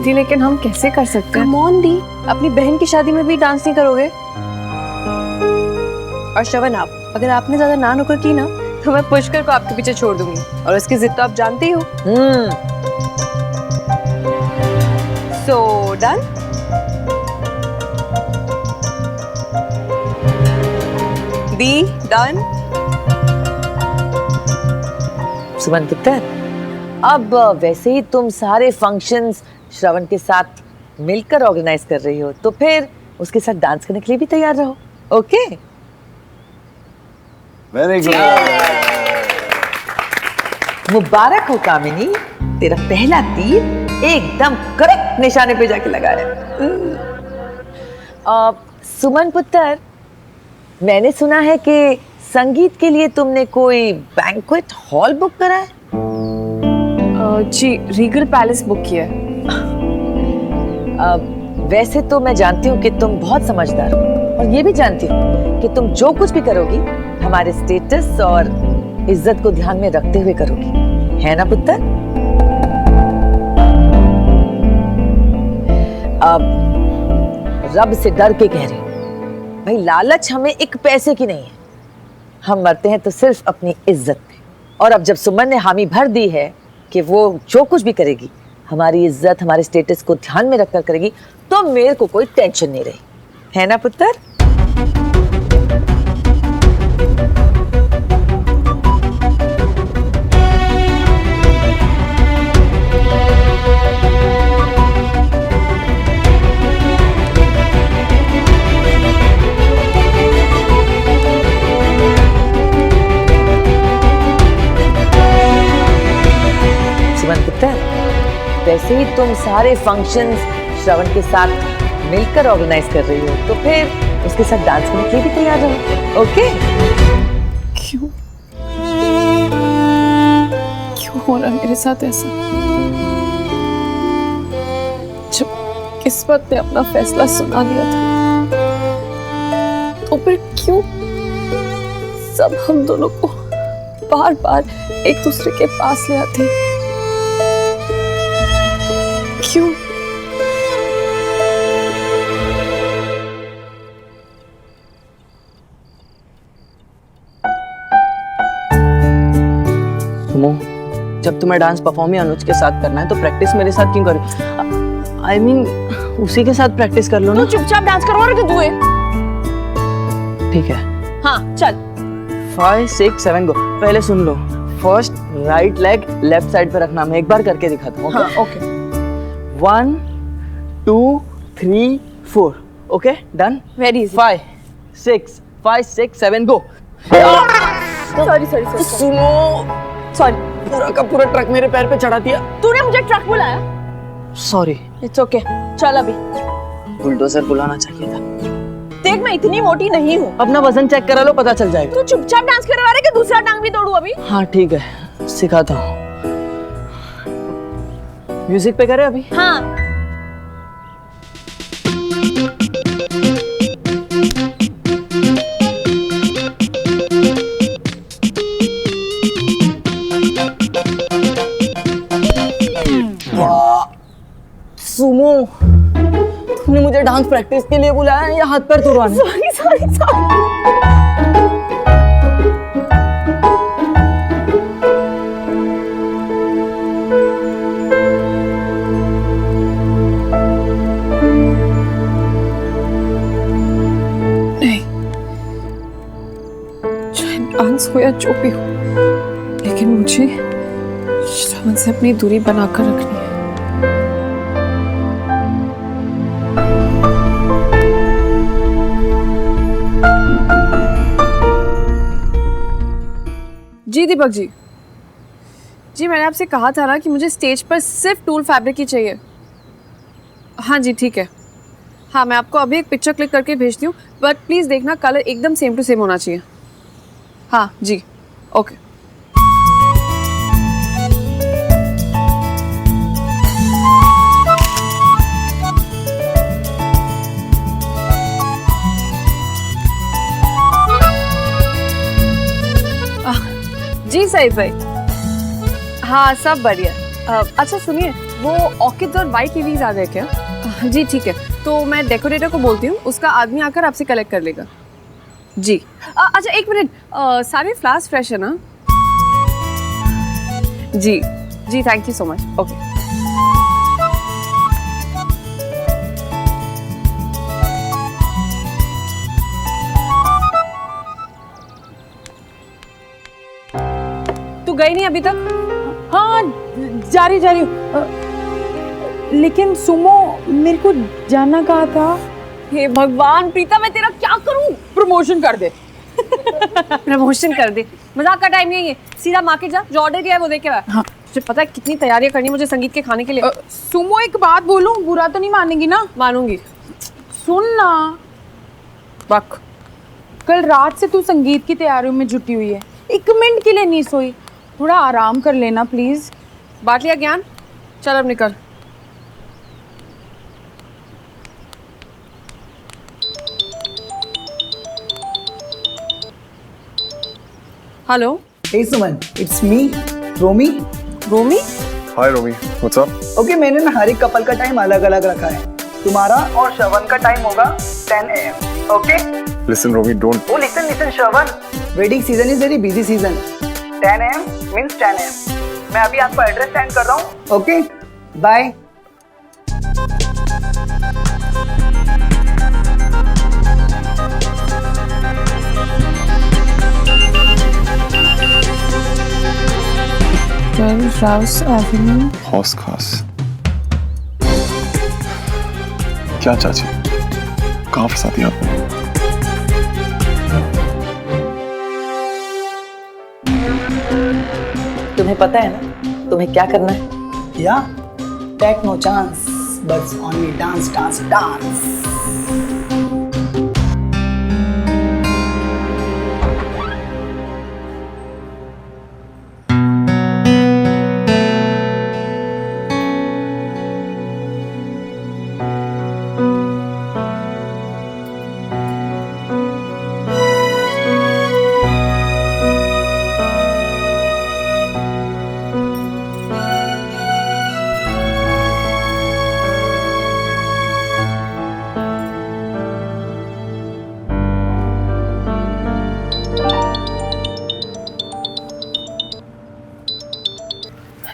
दी लेकिन हम कैसे कर सकते हैं? कम ऑन दी, अपनी बहन की शादी में भी डांस नहीं करोगे? और श्रवण, आप अगर आपने ज्यादा ना नुक्कड़ की ना तो मैं पुष्कर को आपके पीछे छोड़ दूंगी, और उसकी जिद तो आप जानती हो। So done. दी डन। सुमन पुत्र, अब वैसे ही तुम सारे फंक्शंस श्रवण के साथ मिलकर ऑर्गेनाइज कर रही हो, तो फिर उसके साथ डांस करने के लिए भी तैयार रहो। ओके? Very good. मुबारक हो कामिनी, तेरा पहला तीर एकदम करेक्ट निशाने पे जाके लगा है। सुमन पुत्र, मैंने सुना है कि संगीत के लिए तुमने कोई बैंक्वेट हॉल बुक करा है? जी, रीगल पैलेस बुक किया है। वैसे तो मैं जानती हूँ कि तुम बहुत समझदार हो, और ये भी जानती हूँ कि तुम जो कुछ भी करोगी हमारे स्टेटस और इज्जत को ध्यान में रखते हुए करोगी, है ना पुत्र? अब रब से डर के कह रही हूँ भाई, लालच हमें एक पैसे की नहीं है, हम मरते हैं तो सिर्फ अपनी इज्जत पे। और अब जब सुमन ने हामी भर दी है कि वो जो कुछ भी करेगी हमारी इज्जत, हमारे स्टेटस को ध्यान में रखकर करेगी, तो मेरे को कोई टेंशन नहीं रही, है ना पुत्र? सुमन पुत्र, वैसे ही तुम सारे फंक्शंस श्रवण के साथ मिलकर ऑर्गेनाइज कर रही हो, तो फिर उसके साथ डांस करने के लिए भी तैयार रहो। ओके? क्यों हो रहा है मेरे साथ ऐसा? जब किस्मत ने अपना फैसला सुना दिया था, तो फिर क्यों सब हम दोनों को बार बार एक दूसरे के पास ले आते? क्यों? सुमो, जब तुम्हें डांस परफॉर्म ही अनुज के साथ करना है तो प्रैक्टिस मेरे साथ क्यों करो? आई मीन उसी के साथ प्रैक्टिस कर लो ना। तो चुपचाप डांस करवा रहे तू है। ठीक है। हाँ चल। 5 6 7 गो। पहले सुन लो। First right leg left side पे रखना, मैं एक बार करके दिखाता हूँ। हाँ okay. 1 2 3 4। Okay done. Very easy. 5 6 7 go. Sorry सुनो, सॉरी। पूरा का पूरा ट्रक मेरे पैर पे चढ़ा दिया। तूने मुझे ट्रक बुलाया? सॉरी। It's okay. चल अभी। बुलडोजर बुलाना चाहिए था। देख मैं इतनी मोटी नहीं हूँ। अपना वजन चेक करा लो, पता चल जाएगा। तू चुपचाप डांस करवा रहा है कि दूसरा टांग भी तोड़ू अभी? हाँ ठीक है, सिखाता हूँ। म्यूजिक पे करे अभी? हाँ। सुमो, तुमने मुझे डांस प्रैक्टिस के लिए बुलाया या हाथ पैर तुड़वाने? सॉरी। नहीं, चाहे डांस हो या जो भी हो, लेकिन मुझे श्रवण से अपनी दूरी बनाकर रखनी है। जी दीपक जी, मैंने आपसे कहा था ना कि मुझे स्टेज पर सिर्फ टूल फैब्रिक ही चाहिए। हाँ जी ठीक है। हाँ मैं आपको अभी एक पिक्चर क्लिक करके भेजती हूँ, बट प्लीज़ देखना कलर एकदम सेम टू सेम होना चाहिए। हाँ जी ओके। जी सही भाई। हाँ सब बढ़िया। अच्छा सुनिए, वो ऑर्किड और वाइट लिलीज आ गए क्या? जी ठीक है, तो मैं डेकोरेटर को बोलती हूँ, उसका आदमी आकर आपसे कलेक्ट कर लेगा। जी अच्छा एक मिनट, सारे फ्लावर्स फ्रेश है ना? जी जी thank you so much. Okay तू गई नहीं अभी तक? हाँ जा रही हूँ। लेकिन सुमो मेरे को जानना कहा था। हे भगवान प्रीता, मैं तेरा क्या करूं? प्रमोशन कर दे। प्रमोशन कर दे? मजाक का टाइम नहीं है ये, सीधा मार्केट जा, जो ऑर्डर दिया है वो दे के आ। हाँ। तुझे पता है कितनी तैयारियां करनी मुझे संगीत के खाने के लिए। सुमो एक बात बोलूं, बुरा तो नहीं मानेगी ना? मानूंगी। सुन ना, बक। कल रात से तू संगीत की तैयारियों में जुटी हुई है, एक मिनट के लिए नहीं सोई। थोड़ा आराम कर लेना प्लीज। बांट लिया ज्ञान, चल अब निकल। Hello. Hey Suman, it's me, Romy. Romy? Hi Romy, what's up? Okay, मैंने ना हर एक कपल का टाइम अलग अलग रखा है। तुम्हारा और श्रवण का टाइम होगा 10 AM. Okay? Listen Romy, don't. Oh, listen, Shravan. Wedding season is very busy season. 10 AM means 10 AM. मैं अभी आपको एड्रेस सेंड कर रहा हूँ। Okay? Bye. हौस खास। क्या चाची, कहाँ फंसा दिया आपने? तुम्हें पता है ना तुम्हें क्या करना है? Yeah? Take no chance, but only dance, dance, dance.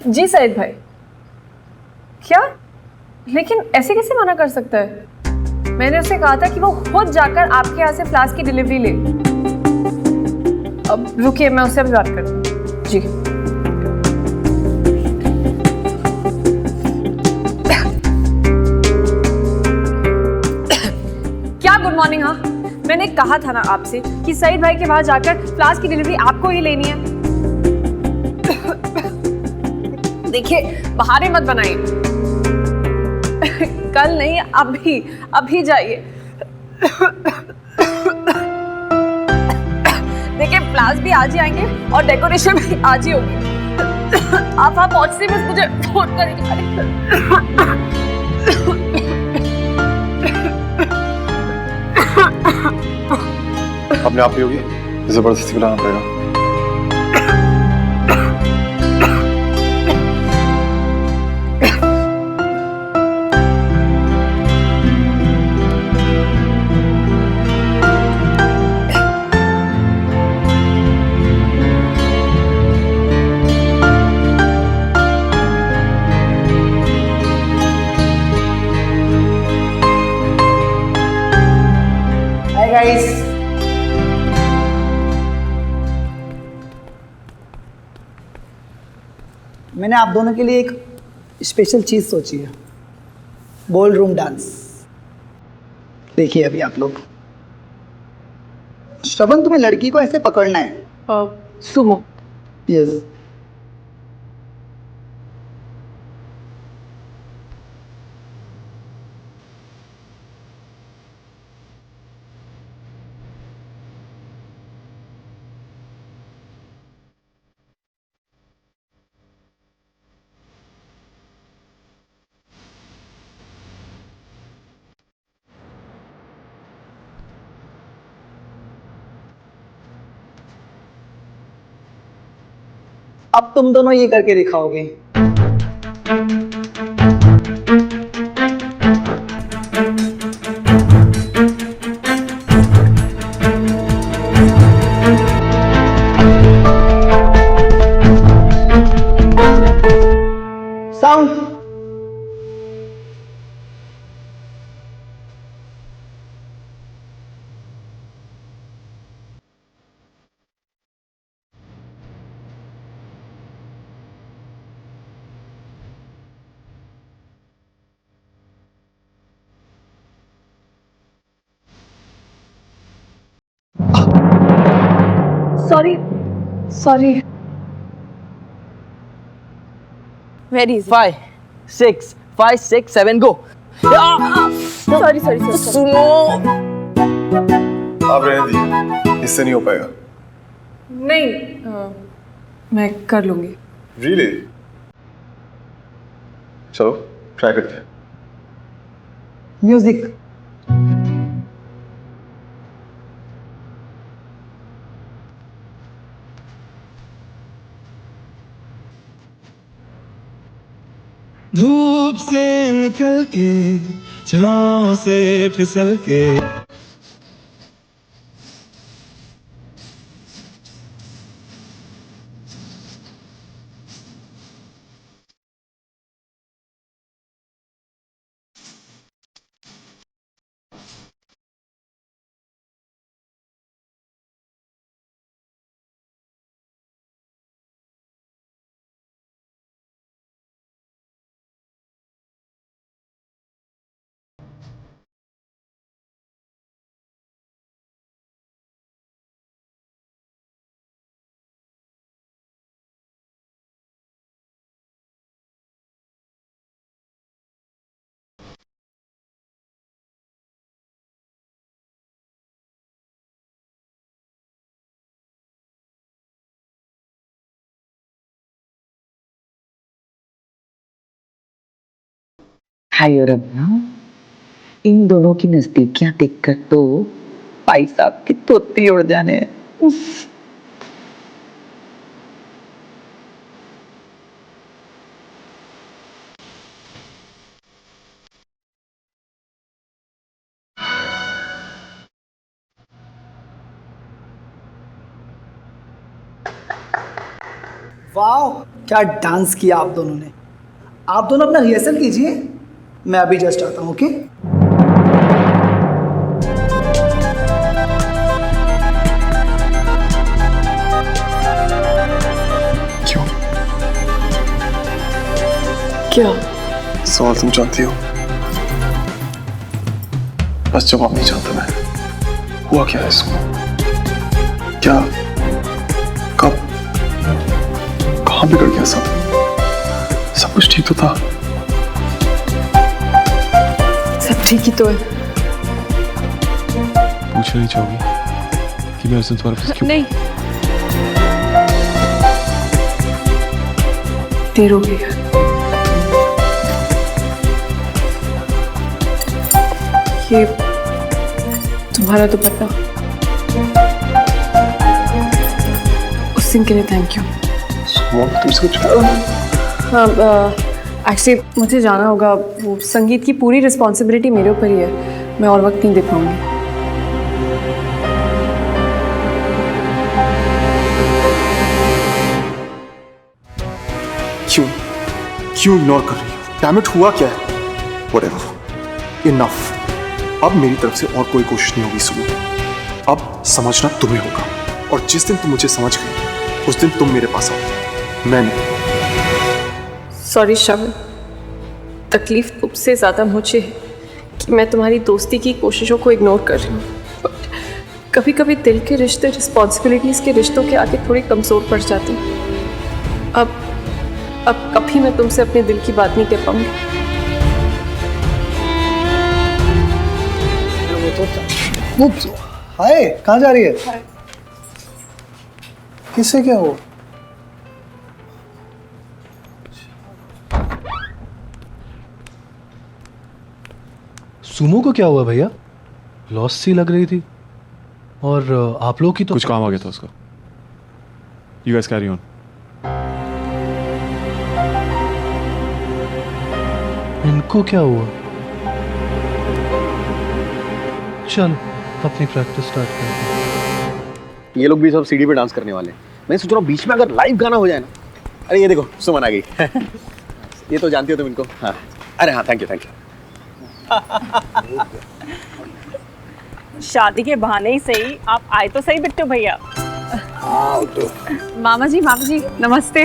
जी सईद भाई। क्या? लेकिन ऐसे कैसे मना कर सकता है? मैंने उसे कहा था कि वो खुद जाकर आपके यहाँ से फ्लास्क की डिलीवरी ले। अब रुकिए, मैं उससे अभी बात करती हूँ। जी क्या गुड मॉर्निंग। हाँ मैंने कहा था ना आपसे कि सईद भाई के वहां जाकर फ्लास्क की डिलीवरी आपको ही लेनी है। देखिए बहाने मत बनाइए। कल नहीं, अभी जाइए। देखिए फ्लावर्स भी आज ही आएंगे और डेकोरेशन भी आज ही होगी। आप वहां पहुंचते बस मुझे फोन करेंगे। अपने आप ही होगी, जबरदस्ती बुलाना पड़ेगा। Hi guys. मैंने आप दोनों के लिए एक स्पेशल चीज सोची है, बॉल रूम डांस। देखिए अभी आप लोग। श्रवण, तुम्हें लड़की को ऐसे पकड़ना है। सुमो। यस। अब तुम दोनों ये करके दिखाओगे। Sorry sorry. Very easy. 5 6 5 6 7 go. Sorry sorry sorry. सुनो। आप रहने दीजिए, इससे नहीं हो पाएगा। नहीं मैं कर लूंगी। रियली? चलो ट्राई करते हैं। म्यूजिक। धूप से निकल के छाँव से फिसल के हाय रमना, इन दोनों की नजदीकियां देखकर तो भाई साहब की तोती उड़ जाने हैं। उफ। वाह, क्या डांस किया आप दोनों ने। आप दोनों अपना रिहर्सल कीजिए, मैं अभी जस्ट आता हूँ। ओके? क्यों? क्या? सवाल तुम जानती हो, बस जवाब नहीं जानता मैं। हुआ क्या है इसको? क्या? कब? कहाँ बिगड़ गया सब? सब कुछ ठीक तो था। सब ठीक ही तो है। पूछना नहीं चाहोगी कि मैं उस दिन तुम्हारे पास क्यों? नहीं, देर हो गई है। ये तुम्हारा दुपट्टा उस दिन के लिए थैंक यू। तुमसे कुछ? हाँ एक्चुअली मुझे जाना होगा, वो संगीत की पूरी रिस्पॉन्सिबिलिटी मेरे ऊपर ही है, मैं और वक्त नहीं दे पाऊंगी। क्यों इग्नोर कर रही हो? डैम इट, हुआ क्या है? Whatever. Enough. अब मेरी तरफ से और कोई कोशिश नहीं होगी सुनो। अब समझना तुम्हें होगा, और जिस दिन तुम मुझे समझ गई उस दिन तुम मेरे पास आओ, मैं नहीं। सॉरी श्रवण, तकलीफ तुमसे ज़्यादा मुझे है कि मैं तुम्हारी दोस्ती की कोशिशों को इग्नोर कर रही हूँ। कभी कभी दिल के रिश्ते रिस्पॉन्सिबिलिटीज़ के रिश्तों के आगे थोड़ी कमज़ोर पड़ जाते हैं। अब कभी मैं तुमसे अपने दिल की बात नहीं कह पाऊंगी। हाय, कहाँ जा रही है? किससे क्या हो? सुमो को क्या हुआ भैया? लॉस सी लग रही थी, और आप लोग की तो कुछ काम आ गया था उसका। You guys carry on. इनको क्या हुआ? चल अपनी प्रैक्टिस स्टार्ट करते हैं। ये लोग भी सब सीढ़ी पे डांस करने वाले हैं। मैं सोच रहा हूँ बीच में अगर लाइव गाना हो जाए ना। अरे ये देखो सुमन आ गई। ये तो जानती हो तुम इनको। हाँ, अरे हाँ, थैंक यू। शादी के बहाने ही सही आप आए तो सही बिट्टू भैया। मामा जी नमस्ते।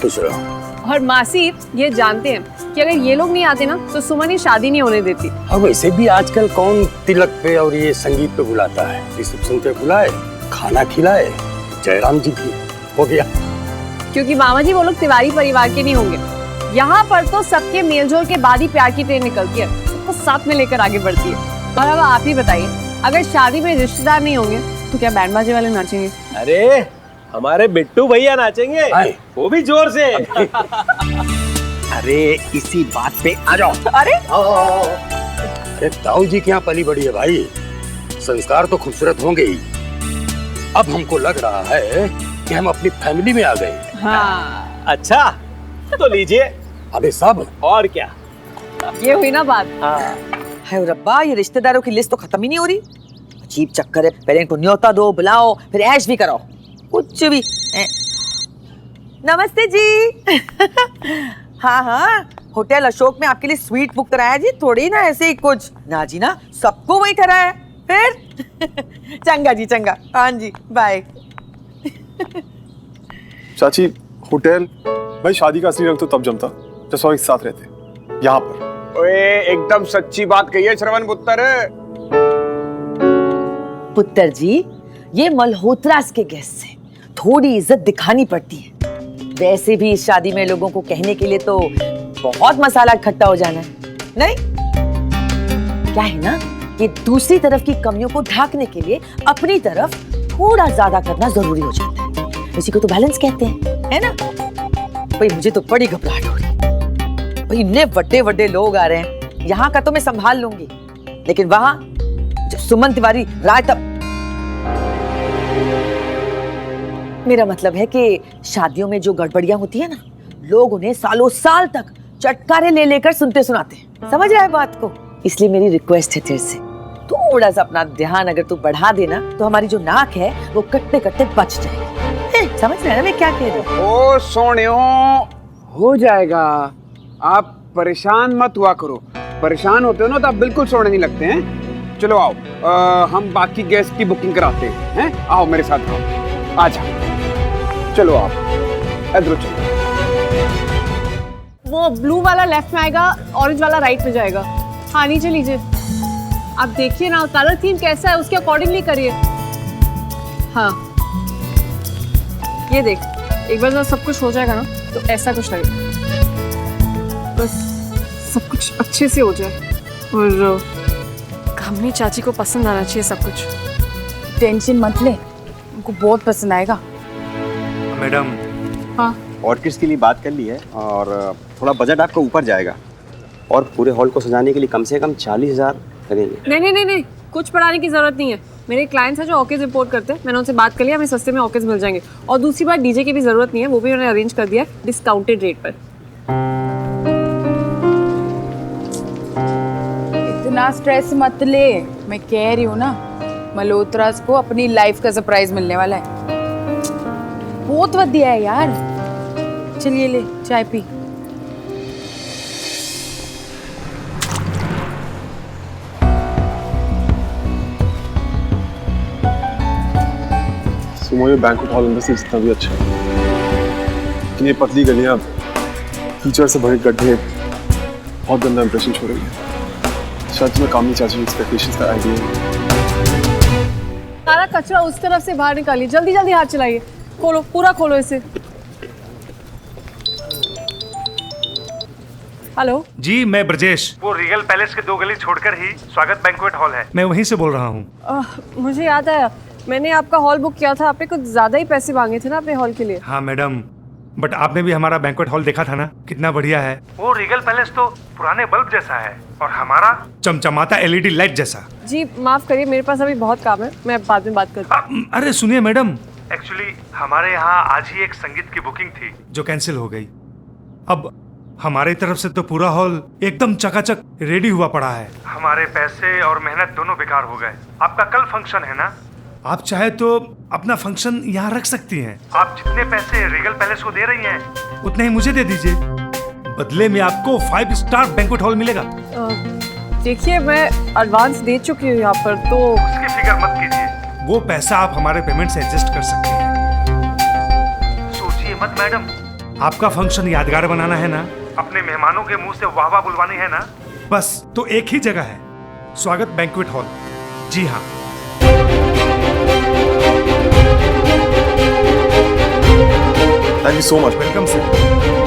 खुश रहो। और मासी ये जानते हैं कि अगर ये लोग नहीं आते ना तो सुमन ये शादी नहीं होने देती। और वैसे भी आजकल कौन तिलक पे और ये संगीत पे बुलाता है? रिसेप्शन पे बुलाए खाना खिलाए जयराम जी की, हो गया। क्योंकि मामा जी वो लोग तिवारी परिवार के नहीं होंगे। यहाँ पर तो सबके मेलजोल के बाद ही प्यार की ट्रेन निकलती है, सबको साथ में लेकर आगे बढ़ती है। और अब आप ही बताइए, अगर शादी में रिश्तेदार नहीं होंगे तो क्या बैंड बाजे वाले नाचेंगे? अरे हमारे बिट्टू भैया नाचेंगे, वो भी जोर से। अरे इसी बात पे आ जाओ। अरे अरे ताऊ जी के यहाँ पली बड़ी है भाई, संस्कार तो खूबसूरत होंगे ही। अब हमको लग रहा है कि हम अपनी फैमिली में आ गए। हाँ। अच्छा तो लीजिए। अबे सब और क्या, ये हुई ना बात। है रब्बा, ये रिश्तेदारों की लिस्ट तो खत्म ही नहीं हो रही। अजीब चक्कर है, पहले इनको न्योता दो, बुलाओ, फिर ऐश भी कराओ, कुछ भी। नमस्ते जी। हाँ हाँ, होटल अशोक में आपके लिए स्वीट बुक कराया जी, थोड़ी ना ऐसे ही कुछ। ना जी ना, सबको वही ठहरा है। फिर चंगा जी चंगा, हाँ जी बाय। चाची होटल भाई, शादी का असली रंग तो तब जमता जब सब एक साथ रहते। यहाँ पर ओए एकदम सच्ची बात कही है श्रवण पुत्र। पुत्र जी, ये मल्होत्रास के गेस्ट से थोड़ी इज्जत दिखानी पड़ती है। वैसे भी इस शादी में लोगों को कहने के लिए तो बहुत मसाला इकट्ठा हो जाना है, नहीं? क्या है ना, ये दूसरी तरफ की कमियों को ढांकने के लिए अपनी तरफ थोड़ा ज्यादा करना जरूरी हो जाता है। इसी को तो बैलेंस कहते हैं, है ना? भाई मुझे तो बड़ी घबराहट हो रही। भाई इतने बड़े बड़े लोग आ रहे हैं, यहाँ का तो मैं संभाल लूंगी, लेकिन वहां जब सुमन तिवारी राय, तब मेरा मतलब है कि शादियों में जो गड़बड़ियां होती है ना, लोग उन्हें सालों साल तक चटकारे ले लेकर सुनते सुनाते हैं। समझ रहा है बात को? इसलिए मेरी रिक्वेस्ट है तेरे से, थोड़ा सा अपना ध्यान अगर तू बढ़ा देना तो हमारी जो नाक है वो कट्टे कट्टे बच जाएगी। समझ रहे हैं ना मैं क्या कह रही हूँ? ओ सोनियो, हो जाएगा, आप परेशान मत हुआ करो। परेशान होते हो ना तो आप बिल्कुल सोने नहीं लगते हैं। चलो आओ, हम बाकी गेस्ट की बुकिंग कराते हैं। आओ मेरे साथ, आओ, आ जाओ, चलो आप इधर चलो। वो ब्लू वाला लेफ्ट में आएगा, ऑरेंज वाला राइट में जाएगा। हाँ नीचे लीजिए, आप देखिए ना कलर थीम कैसा है, उसके अकॉर्डिंगली करिए। हाँ ये देख, एक बार जब सब कुछ हो जाएगा ना तो ऐसा कुछ लगेगा, बस सब कुछ अच्छे से हो जाए और कामनी चाची को पसंद आना चाहिए सब कुछ। टेंशन मत ले, उनको बहुत पसंद आएगा। मैडम, हाँ ऑर्किड्स के लिए बात कर ली है और थोड़ा बजट आपका ऊपर जाएगा और पूरे हॉल को सजाने के लिए कम से कम 40,000 लगेंगे। नहीं, कुछ बढ़ाने की जरूरत नहीं है। मेरे क्लाइंट्स हैं जो ऑर्किड्स इंपोर्ट करते हैं, मैंने उनसे बात कर लिया, हमें सस्ते में ऑर्किड्स मिल जाएंगे। और दूसरी बात, डीजे की भी जरूरत नहीं है, वो भी मैंने अरेंज कर दिया है डिस्काउंटेड रेट पर। इतना स्ट्रेस मत ले, मैं कह रही हूँ ना, मल्होत्रास को अपनी लाइफ का सरप्राइज मिलने वाला है। बहुत बढ़िया है यार। चलिए ले चाय पी। सुमो, ये बैंक्वेट हॉल अंदर से जितना भी अच्छा है, लेकिन ये पतली गलियां, कीचड़ से भरे गड्ढे बहुत गंदा इंप्रेशन छोड़ रही है। शायद तुम्हें कामनी चाची की एक्सपेक्टेशंस का आइडिया है। सारा कचरा उस तरफ से बाहर निकालिए, जल्दी जल्दी हाथ चलाइए, खोलो, पूरा खोलो इसे। हेलो जी, मैं ब्रजेश। वो रीगल पैलेस के 2 गली छोड़कर ही स्वागत बैंक्वेट हॉल है, मैं वहीं से बोल रहा हूँ। मुझे याद आया, मैंने आपका हॉल बुक किया था, आपने कुछ ज्यादा ही पैसे मांगे थे ना अपने हॉल के लिए। हाँ मैडम, बट आपने भी हमारा बैंक्वेट हॉल देखा था ना, कितना बढ़िया है। वो रीगल पैलेस तो पुराने बल्ब जैसा है और हमारा चमचमाता LED लाइट जैसा। जी माफ करिए, मेरे पास अभी बहुत काम है, मैं बाद में बात करती हूँ। अरे सुनिए मैडम, एक्चुअली हमारे यहाँ आज ही एक संगीत की बुकिंग थी जो कैंसिल हो गई। अब हमारी तरफ से तो पूरा हॉल एकदम चकाचक रेडी हुआ पड़ा है। हमारे पैसे और मेहनत दोनों बेकार हो गए। आपका कल फंक्शन है ना, आप चाहे तो अपना फंक्शन यहाँ रख सकती हैं। आप जितने पैसे रीगल पैलेस को दे रही हैं उतने ही मुझे दे दीजिए, बदले में आपको 5 स्टार बैंक्वेट हॉल मिलेगा। देखिए मैं एडवांस दे चुकी हूँ यहाँ पर, तो उसकी फिक्र मत कीजिए, वो पैसा आप हमारे पेमेंट से एडजस्ट कर सकते हैं। सोचिए मत मैडम, आपका फंक्शन यादगार बनाना है ना, अपने मेहमानों के मुंह से वाह वाह बुलवानी है ना, बस तो एक ही जगह है, स्वागत बैंक्वेट हॉल। जी हाँ। Thank you so much. Welcome sir.